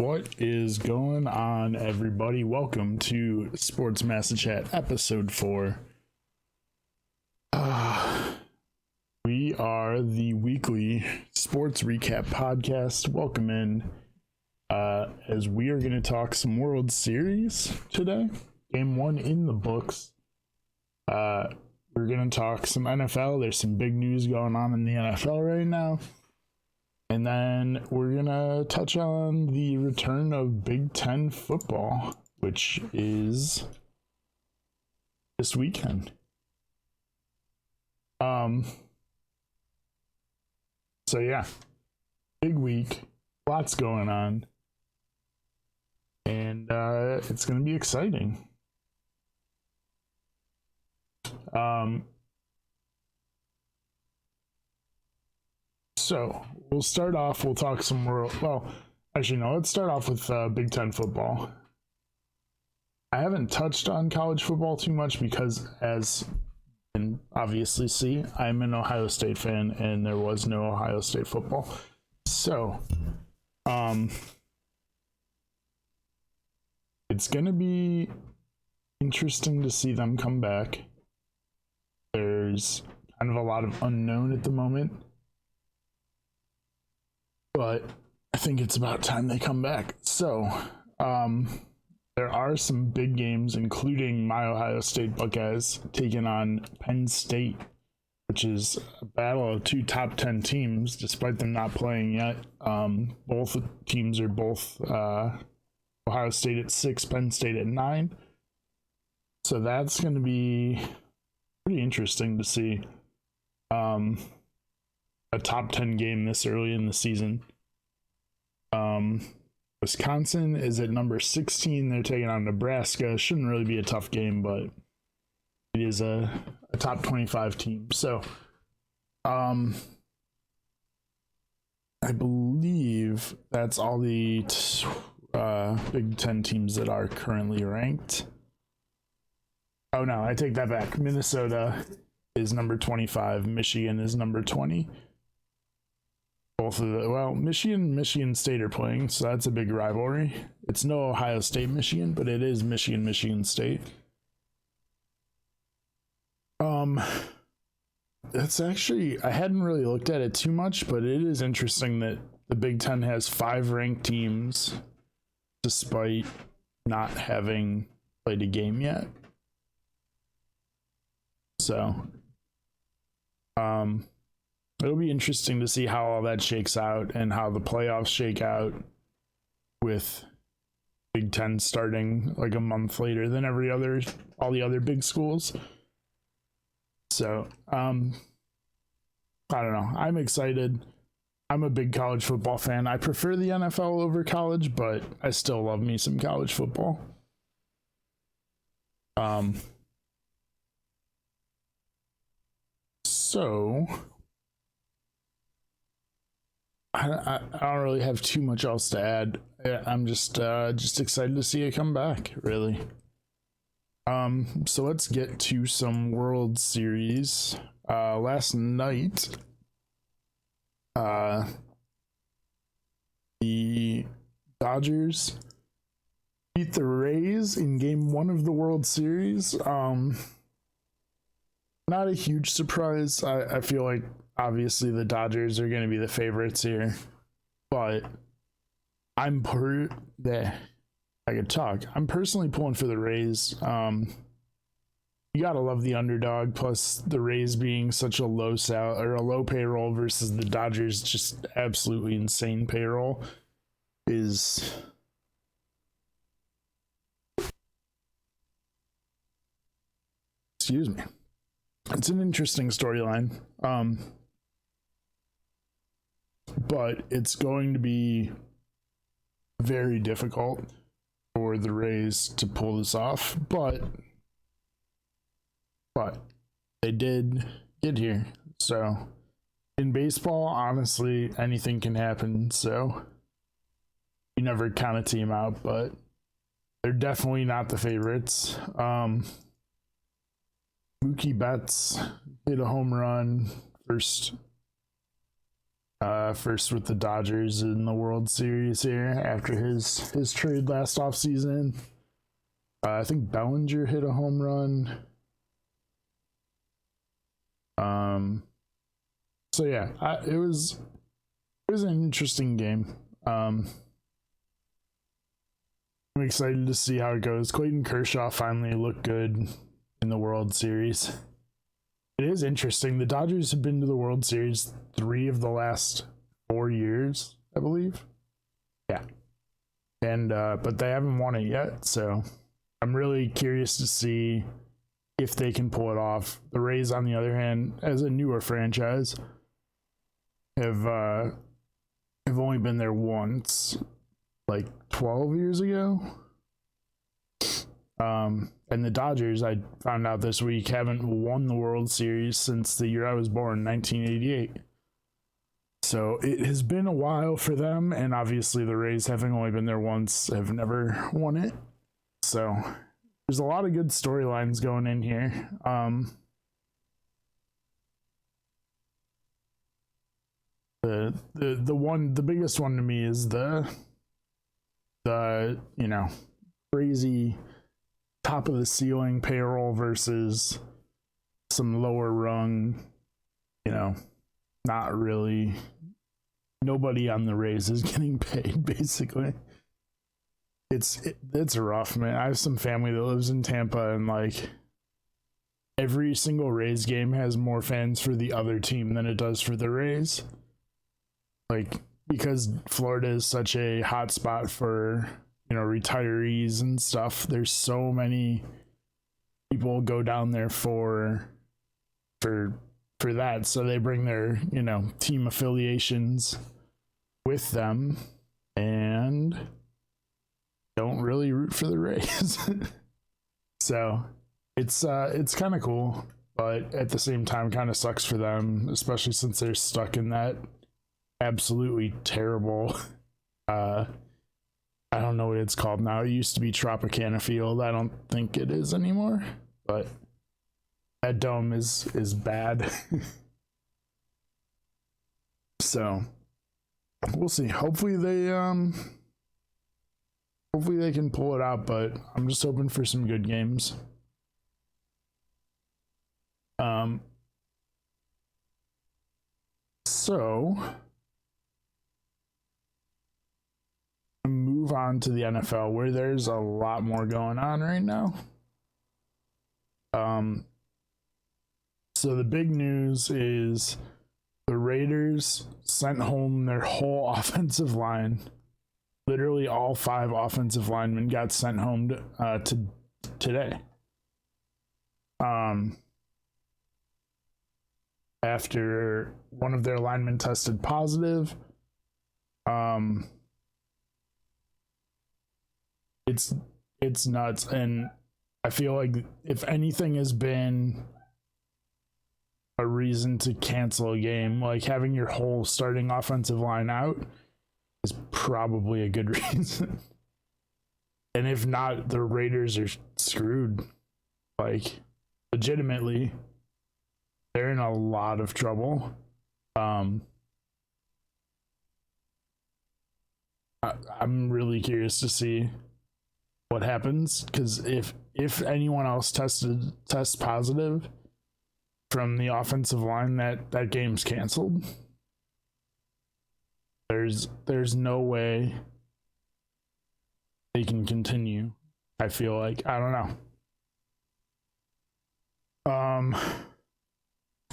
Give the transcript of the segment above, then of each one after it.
What is going on, everybody? Welcome to Sports Masochat Episode 4. We are the weekly sports recap podcast. Welcome in, as we are going to talk some World Series today. Game 1 in the books. We're going to talk some NFL. There's some big news going on in the NFL right now. And then we're going to touch on the return of Big Ten football, which is this weekend. So yeah, big week, lots going on, and it's going to be exciting. So we'll start off, we'll talk some let's start off with Big Ten football. I haven't touched on college football too much because, as you can obviously see, I'm an Ohio State fan and there was no Ohio State football. So, it's going to be interesting to see them come back. There's kind of a lot of unknown at the moment. But I think it's about time they come back. So, there are some big games, including my Ohio State Buckeyes taking on Penn State, which is a battle of two top 10 teams, despite them not playing yet. Both teams are Ohio State at 6, Penn State at 9. So that's going to be pretty interesting to see. A top 10 game this early in the season. Wisconsin is at number 16. They're taking on Nebraska. Shouldn't really be a tough game, but it is a top 25 team. So, I believe that's all the Big Ten teams that are currently ranked. Oh no, I take that back. Minnesota is number 25. Michigan is number 20. Both of Michigan and Michigan State are playing, so that's a big rivalry. It's no Ohio State Michigan, but it is Michigan State. That's actually, I hadn't really looked at it too much, but it is interesting that the Big Ten has 5 ranked teams despite not having played a game yet. So, it'll be interesting to see how all that shakes out and how the playoffs shake out with Big Ten starting like a month later than all the other big schools. So, I don't know. I'm excited. I'm a big college football fan. I prefer the NFL over college, but I still love me some college football. So I don't really have too much else to add. I'm just excited to see it come back, really. So let's get to some World Series. Last night, the Dodgers beat the Rays in Game 1 of the World Series. Not a huge surprise. I feel like obviously the Dodgers are going to be the favorites here, but I'm personally pulling for the Rays. You gotta love the underdog. Plus the Rays being such a low payroll versus the Dodgers just absolutely insane payroll is. Excuse me. It's an interesting storyline, but it's going to be very difficult for the Rays to pull this off. But they did get here. So in baseball, honestly, anything can happen. So you never count a team out, but they're definitely not the favorites. Mookie Betts hit a home run first First with the Dodgers in the World Series here after his trade last offseason. I think Bellinger hit a home run. So yeah, it was an interesting game. I'm excited to see how it goes. Clayton Kershaw finally looked good in the World Series. It is interesting. The Dodgers have been to the World Series 3 of the last 4 years, I believe. Yeah. And but they haven't won it yet, so I'm really curious to see if they can pull it off. The Rays, on the other hand, as a newer franchise, have only been there once, like 12 years ago. And the Dodgers, I found out this week, haven't won the World Series since the year I was born, 1988. So it has been a while for them, and obviously the Rays, having only been there once, have never won it. So there's a lot of good storylines going in here. The biggest one to me is the crazy top of the ceiling payroll versus some lower rung, not really, nobody on the Rays is getting paid, basically. It's rough, man. I have some family that lives in Tampa, and like every single Rays game has more fans for the other team than it does for the Rays. Like, because Florida is such a hot spot for retirees and stuff, there's so many people go down there for that, so they bring their team affiliations with them and don't really root for the Rays. So it's kind of cool, but at the same time kind of sucks for them, especially since they're stuck in that absolutely terrible I don't know what it's called now. It used to be Tropicana Field. I don't think it is anymore, but that dome is bad. So we'll see. Hopefully they can pull it out, but I'm just hoping for some good games. So move on to the NFL, where there's a lot more going on right now. So the big news is the Raiders sent home their whole offensive line. Literally all 5 offensive linemen got sent home today. After one of their linemen tested positive. It's nuts, and I feel like if anything has been a reason to cancel a game, like having your whole starting offensive line out is probably a good reason. And if not, the Raiders are screwed. Like, legitimately, they're in a lot of trouble. I'm really curious to see what happens, because if anyone else tests positive from the offensive line, that game's canceled. There's no way they can continue. I feel like, I don't know.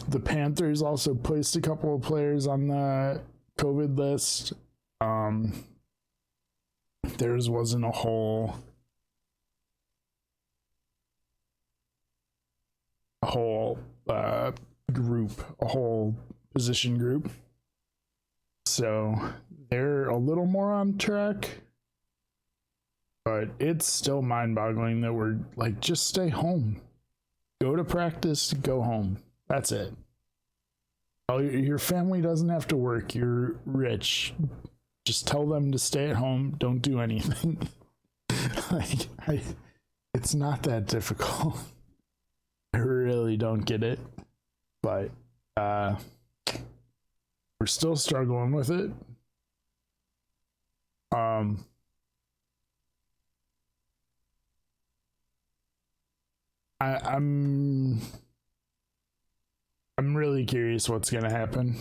The Panthers also placed a couple of players on the COVID list. Theirs wasn't a whole group, a whole position group. So they're a little more on track, but it's still mind-boggling that we're like, just stay home, go to practice, go home. That's it. Oh, your family doesn't have to work. You're rich. Just tell them to stay at home. Don't do anything. It's not that difficult. I really don't get it, but We're still struggling with it. I'm really curious what's gonna happen,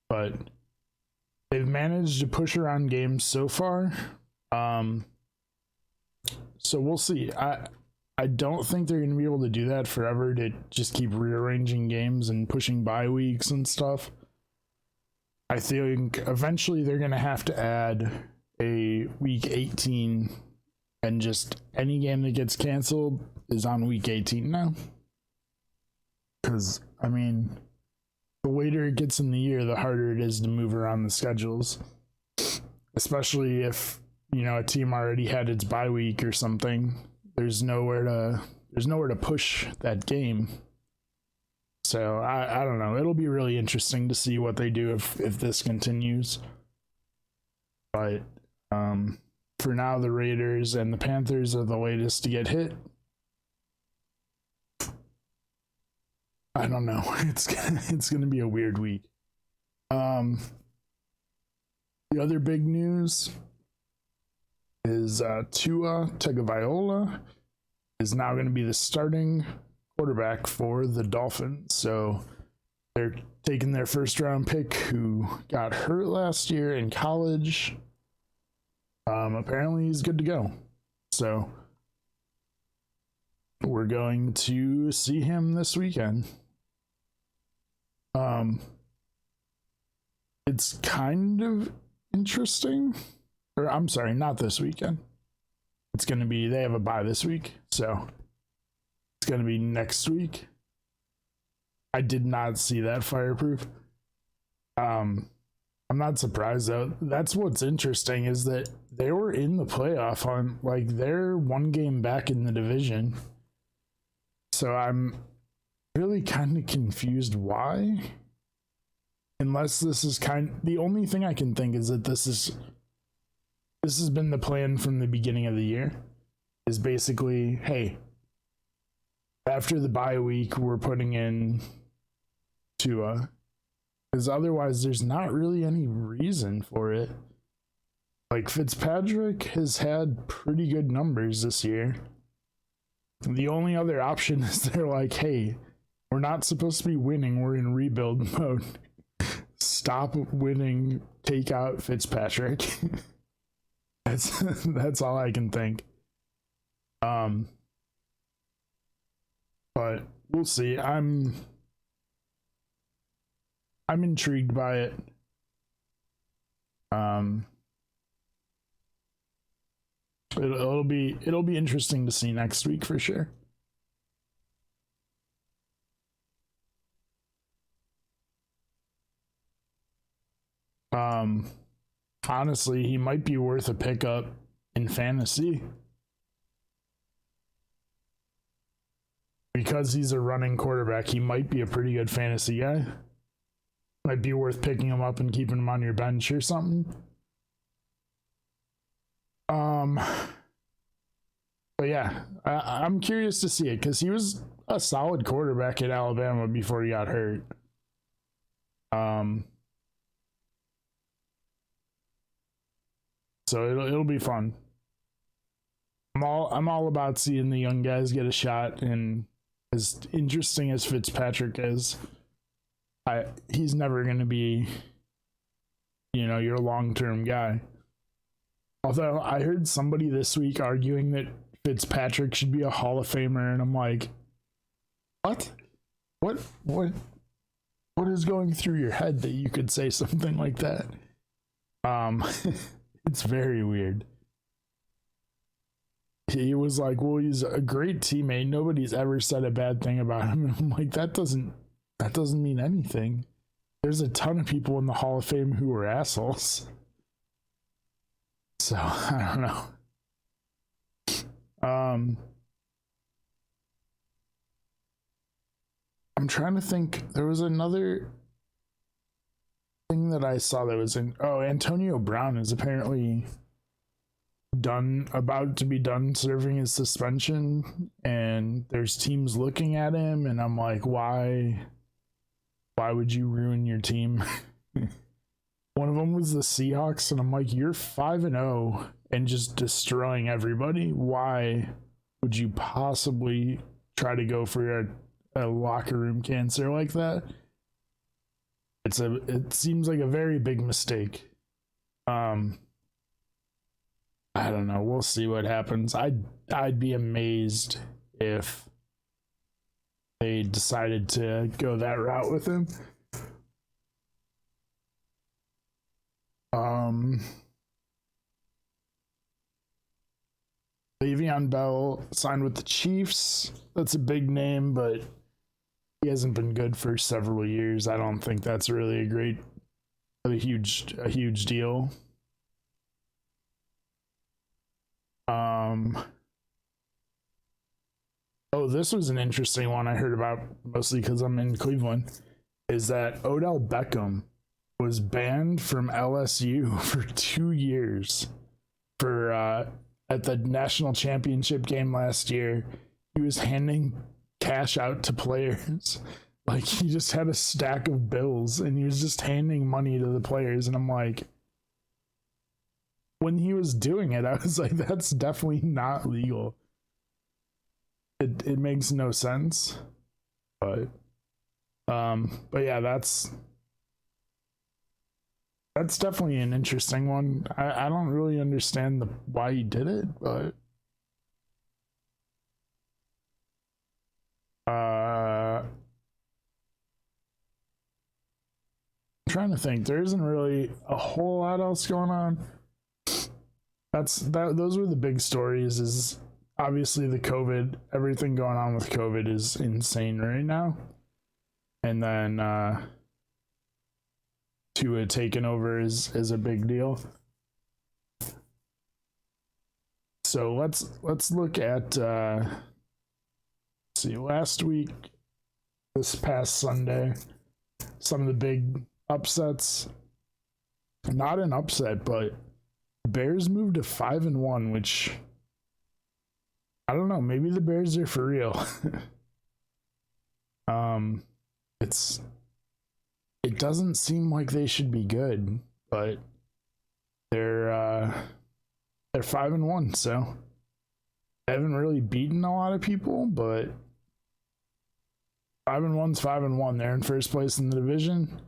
but they've managed to push around games so far. So we'll see. I don't think they're gonna be able to do that forever, to just keep rearranging games and pushing bye weeks and stuff. I think eventually they're gonna have to add a week 18, and just any game that gets canceled is on week 18 now. Because, I mean, the later it gets in the year, the harder it is to move around the schedules. Especially if, you know, a team already had its bye week or something. There's nowhere to push that game. So I don't know. It'll be really interesting to see what they do if this continues. But for now, the Raiders and the Panthers are the latest to get hit. I don't know. It's gonna be a weird week. The other big news is Tua Tagovailoa is now going to be the starting quarterback for the Dolphins. So they're taking their first round pick who got hurt last year in college. Apparently he's good to go. So we're going to see him this weekend. It's kind of interesting. Or I'm sorry, not this weekend. It's going to be, they have a bye this week. So it's going to be next week. I did not see that fireproof. I'm not surprised though. That's what's interesting, is that they were in the playoff on, like, they're one game back in the division. So I'm really kind of confused why. Unless this is the only thing I can think is that this has been the plan from the beginning of the year, is basically, hey, after the bye week, we're putting in Tua, because otherwise there's not really any reason for it. Like, Fitzpatrick has had pretty good numbers this year. The only other option is they're like, hey, we're not supposed to be winning, we're in rebuild mode. Stop winning, take out Fitzpatrick. That's all I can think. But we'll see. I'm intrigued by it. It'll be interesting to see next week for sure. Honestly, he might be worth a pickup in fantasy, because he's a running quarterback. He might be a pretty good fantasy guy. Might be worth picking him up and keeping him on your bench or something. But yeah, I'm curious to see it, because he was a solid quarterback at Alabama before he got hurt. So it'll be fun. I'm all about seeing the young guys get a shot, and as interesting as Fitzpatrick is, he's never going to be, you know, your long-term guy. Although I heard somebody this week arguing that Fitzpatrick should be a Hall of Famer, and I'm like, what? What is going through your head that you could say something like that? It's very weird. He was like, well, he's a great teammate. Nobody's ever said a bad thing about him. And I'm like, that doesn't mean anything. There's a ton of people in the Hall of Fame who are assholes. So, I don't know. I'm trying to think. There was another thing that I saw that was Antonio Brown is apparently about to be done serving his suspension, and there's teams looking at him, and I'm like, why would you ruin your team? One of them was the Seahawks, and I'm like, you're 5-0 and just destroying everybody. Why would you possibly try to go for a locker room cancer like that? It seems like a very big mistake. I don't know. We'll see what happens. I'd be amazed if they decided to go that route with him. Le'Veon Bell signed with the Chiefs. That's a big name, but he hasn't been good for several years. I don't think that's really a huge deal. Oh, this was an interesting one I heard about, mostly because I'm in Cleveland, is that Odell Beckham was banned from LSU for 2 years for at the national championship game last year. He was handing cash out to players. Like, he just had a stack of bills and he was just handing money to the players. And I'm like, when he was doing it, I was like, that's definitely not legal. It makes no sense. But yeah, that's definitely an interesting one. I don't really understand why he did it, but I'm trying to think. There isn't really a whole lot else going on. Those were the big stories. Is obviously the COVID, everything going on with COVID is insane right now. And then Tua taking over is a big deal. So let's look at see, last week, this past Sunday, some of the big upsets. Not an upset, but Bears moved to 5-1, which I don't know, maybe the Bears are for real. It doesn't seem like they should be good, but they're 5-1, so they haven't really beaten a lot of people, but 5-1's 5-1. They're in first place in the division.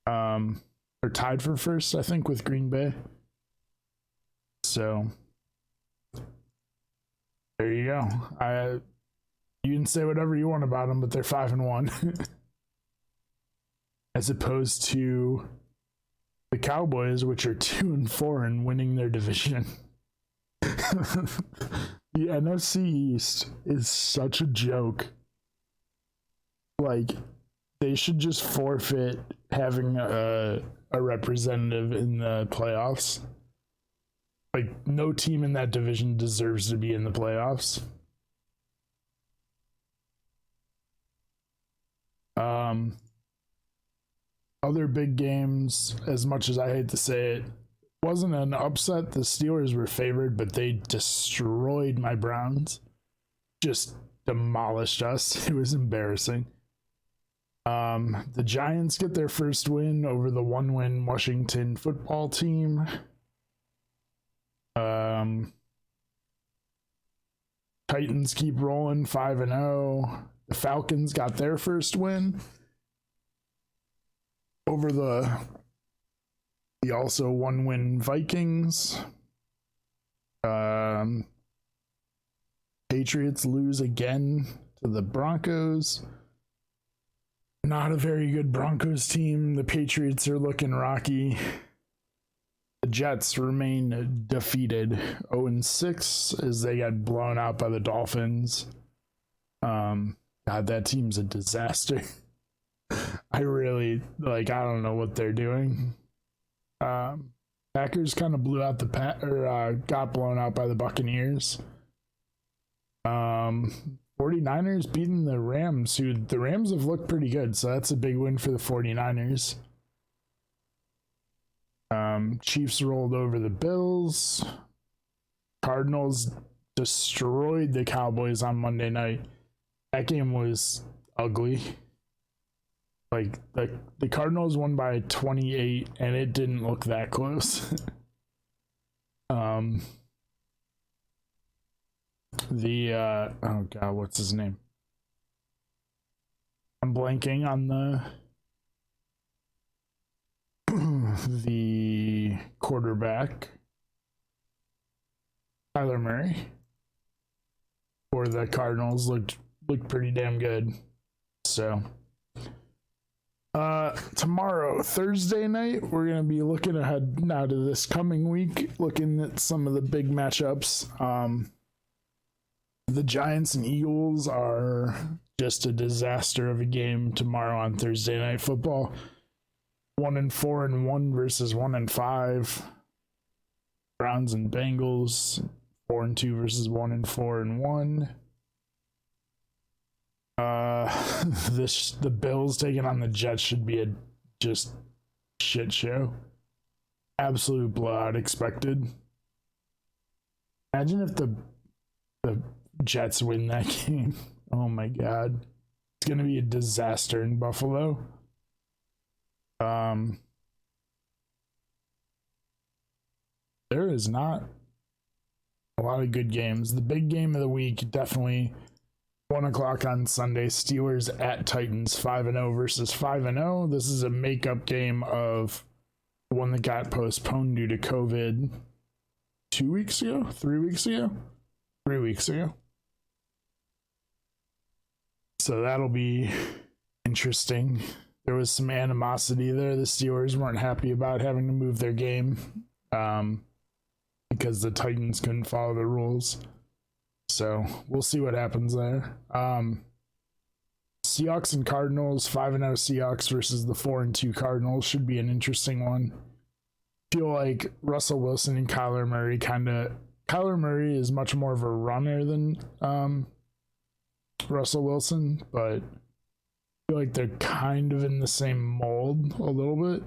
They're tied for first, I think, with Green Bay. So there you go. You can say whatever you want about them, but they're 5-1. As opposed to the Cowboys, which are 2-4 and winning their division. The NFC East is such a joke. Like, they should just forfeit having a representative in the playoffs. Like, no team in that division deserves to be in the playoffs. Other big games, as much as I hate to say it, wasn't an upset. The Steelers were favored, but they destroyed my Browns. Just demolished us. It was embarrassing. The Giants get their first win over the 1-win Washington football team. Titans keep rolling 5-0. The Falcons got their first win over the also 1-win Vikings. Patriots lose again to the Broncos. Not a very good Broncos team. The Patriots are looking rocky. The Jets remain defeated, 0-6, as they got blown out by the Dolphins. God, that team's a disaster. I don't know what they're doing. Packers kind of got blown out by the Buccaneers. 49ers beating the Rams, who the Rams have looked pretty good, so that's a big win for the 49ers. Chiefs rolled over the Bills. Cardinals destroyed the Cowboys on Monday night. That game was ugly. Like the Cardinals won by 28 and it didn't look that close. Oh god, what's his name? I'm blanking on the quarterback, Kyler Murray, for the Cardinals looked pretty damn good. So tomorrow, Thursday night, we're gonna be looking ahead now to this coming week, looking at some of the big matchups. The Giants and Eagles are just a disaster of a game tomorrow on Thursday Night Football. 1-4-1 versus 1-5. Browns and Bengals 4-2 versus 1-4-1. The Bills taking on the Jets should be a just shit show. Absolute blowout expected. Imagine if the Jets win that game. Oh my god. It's gonna be a disaster in Buffalo. There is not a lot of good games. The big game of the week, definitely 1:00 on Sunday. Steelers at Titans, 5-0 versus 5-0. This is a makeup game of the one that got postponed due to COVID 2 weeks ago, 3 weeks ago, 3 weeks ago. So that'll be interesting. There was some animosity there. The Steelers weren't happy about having to move their game because the Titans couldn't follow the rules. So we'll see what happens there. Seahawks and Cardinals, 5-0 Seahawks versus the 4-2 Cardinals should be an interesting one. I feel like Russell Wilson and Kyler Murray Kyler Murray is much more of a runner than Russell Wilson, but I feel like they're kind of in the same mold a little bit.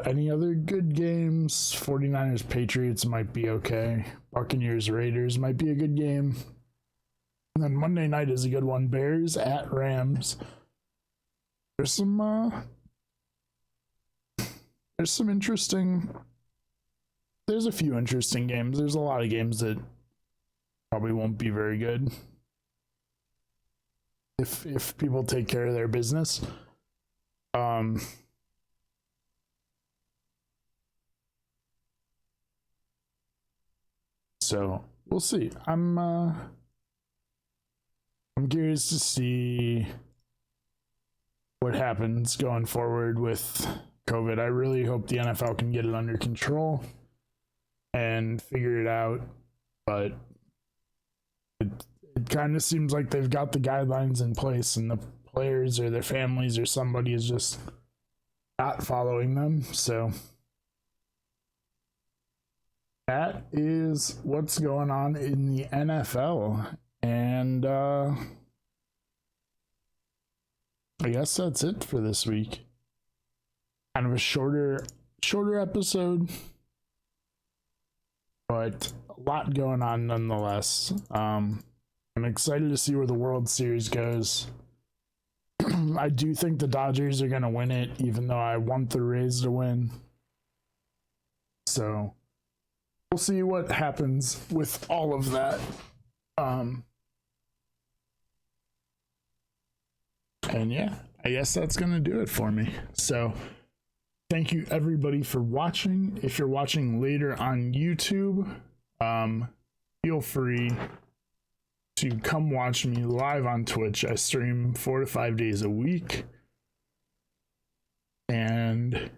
Any other good games? 49ers Patriots might be okay. Buccaneers Raiders might be a good game. And then Monday night is a good one. Bears at Rams. There's some interesting. There's a few interesting games. There's a lot of games that probably won't be very good if people take care of their business. So we'll see. I'm curious to see what happens going forward with COVID. I really hope the NFL can get it under control and figure it out, but it kind of seems like they've got the guidelines in place and the players or their families or somebody is just not following them. So that is what's going on in the NFL. And I guess that's it for this week. Kind of a shorter episode, but a lot going on nonetheless. I'm excited to see where the World Series goes. I do think the Dodgers are going to win it, even though I want the Rays to win. So we'll see what happens with all of that. And yeah, I guess that's going to do it for me. So thank you everybody for watching. If you're watching later on YouTube, feel free to come watch me live on Twitch. I stream 4 to 5 days a week. And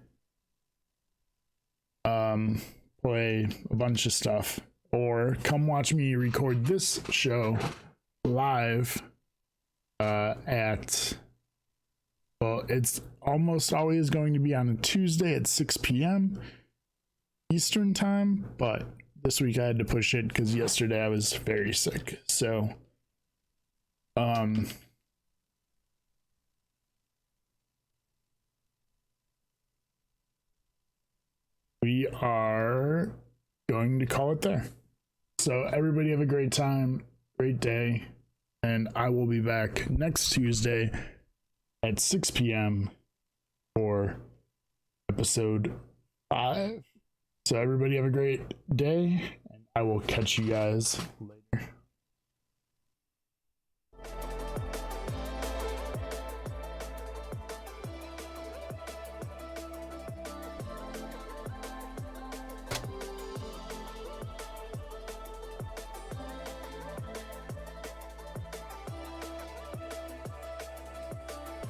play a bunch of stuff. Or come watch me record this show live it's almost always going to be on a Tuesday at 6 p.m. Eastern time, but this week I had to push it because yesterday I was very sick. So we are going to call it there. So everybody have a great time, great day. And I will be back next Tuesday at 6 p.m. for episode 5. So everybody have a great day, and I will catch you guys later.